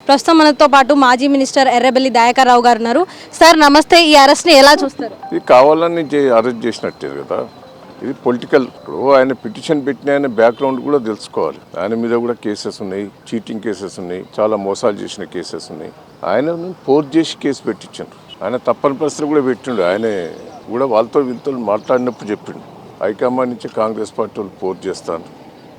ప్రస్తుతం మనతో పాటు మాజీ మినిస్టర్ ఎర్రబెల్లి దయాకర్ రావు గారు ఉన్నారు. సార్ నమస్తే. ఈ అరెస్ట్ ని ఎలా చూస్తారు? ఇది కావాలని అరెస్ట్ చేసినట్టే కదా, ఇది పొలిటికల్. ఇప్పుడు ఆయన పిటిషన్ పెట్టిన ఆయన బ్యాక్గ్రౌండ్ కూడా తెలుసుకోవాలి. ఆయన మీద కూడా కేసెస్ ఉన్నాయి, చీటింగ్ కేసెస్ ఉన్నాయి, చాలా మోసాలు చేసిన కేసెస్ ఉన్నాయి. ఆయన ఫోర్స్ చేసి కేసు పెట్టించారు. ఆయన తప్పని పరిస్థితులు కూడా పెట్టిండు. ఆయన కూడా వీళ్ళతో మాట్లాడినప్పుడు చెప్పిండు, హైకమాండ్ నుంచి కాంగ్రెస్ పార్టీ వాళ్ళు ఫోర్స్ చేస్తాను,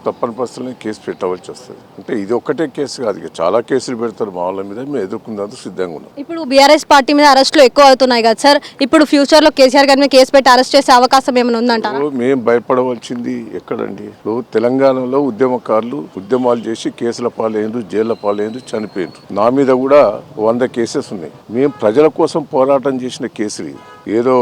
తప్పని పరిస్థితుల్లో కేసు పెట్టవలసి వస్తుంది. అంటే ఇది ఒక్కటే కేసు కాదు, ఇక చాలా కేసులు పెడతారు మా వాళ్ళ మీద. మేము ఎదుర్కొందుకు సిద్ధంగా ఉన్నాం. ఇప్పుడు బీఆర్ఎస్ పార్టీ మీద అరెస్టులు ఎక్కువ అవుతున్నాయి కదా సార్, ఇప్పుడు ఫ్యూచర్ లో కేసీఆర్ గారి మీద కేసు పెట్టి అరెస్ట్ చేసే అవకాశం ఏమైనా ఉందంటారా? మేము భయపడవలసింది ఎక్కడండి? ఇప్పుడు తెలంగాణలో ఉద్యమకారులు ఉద్యమాలు చేసి కేసుల పాలైండ్రు, జైళ్ల పాలైండ్రు, చనిపోయిండ్రు. నా మీద కూడా 100 కేసెస్ ఉన్నాయి. మేము ప్రజల కోసం పోరాటం చేసిన కేసులు ఇది. ఏదో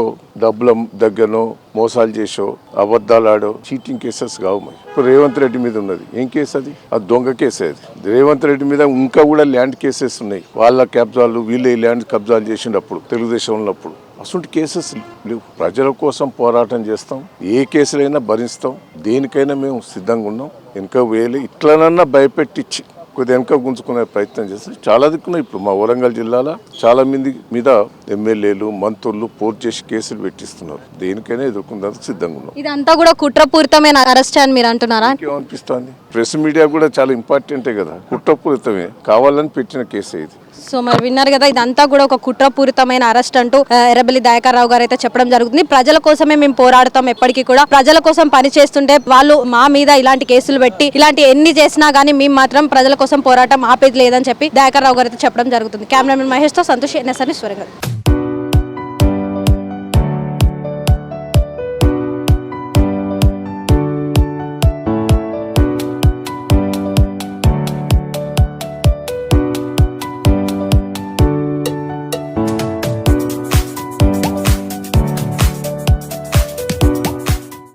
డబ్బుల దగ్గరనో మోసాలు చేసో అబద్ధాలు ఆడో చీటింగ్ కేసెస్ కావు. ఇప్పుడు రేవంత్ రెడ్డి మీద ఉన్నది ఏం కేసు? అది దొంగ కేసే. అది రేవంత్ రెడ్డి మీద ఇంకా కూడా ల్యాండ్ కేసెస్ ఉన్నాయి. వాళ్ళ కబ్జాలు, వీళ్ళే ల్యాండ్ కబ్జాలు చేసినప్పుడు తెలుగుదేశం ఉన్నప్పుడు అసలు కేసెస్ లేవు. ప్రజల కోసం పోరాటం చేస్తాం, ఏ కేసులైనా భరిస్తాం, దేనికైనా మేము సిద్ధంగా ఉన్నాం. వెనుక వేలు ఇట్లనన్నా భయపెట్టించి కొద్ది వెనక గుంజుకునే ప్రయత్నం చేస్తే చాలా దిక్కున్నాయి. ఇప్పుడు మా వరంగల్ జిల్లాలో చాలా మంది మీద ఎమ్మెల్యేలు, మంత్రులు పోర్ట్ చేసి కేసులు పెట్టిస్తున్నారు. దేనికైనా ఎదుర్కొందుకు సిద్ధంగా ఉన్నాం. ఇదంతా కూడా కుట్రపూరితమైన అరెస్ట్ అని మీరు అంటున్నారా? ఏమనిపిస్తుంది? ప్రెస్ మీడియా కూడా చాలా ఇంపార్టెంటే కదా. కుట్రపూరితమే, కావాలని పెట్టిన కేసే ఇది. సో మరి విన్నారు కదా, ఇదంతా కూడా ఒక కుట్రపూరితమైన అరెస్ట్ అంటూ ఎర్రబెల్లి దయాకర్ రావు గారు అయితే చెప్పడం జరుగుతుంది. ప్రజల కోసమే మేము పోరాడతాం, ఎప్పటికీ కూడా ప్రజల కోసం పని చేస్తుంటే వాళ్ళు మా మీద ఇలాంటి కేసులు పెట్టి ఇలాంటి ఎన్ని చేసినా గానీ మేము మాత్రం ప్రజల కోసం పోరాటం ఆపేది లేదని చెప్పి దయాకర్ రావు గారు అయితే చెప్పడం జరుగుతుంది. కెమెరామెన్ మహేష్ తో సంతోష్, NSN వరంగల్.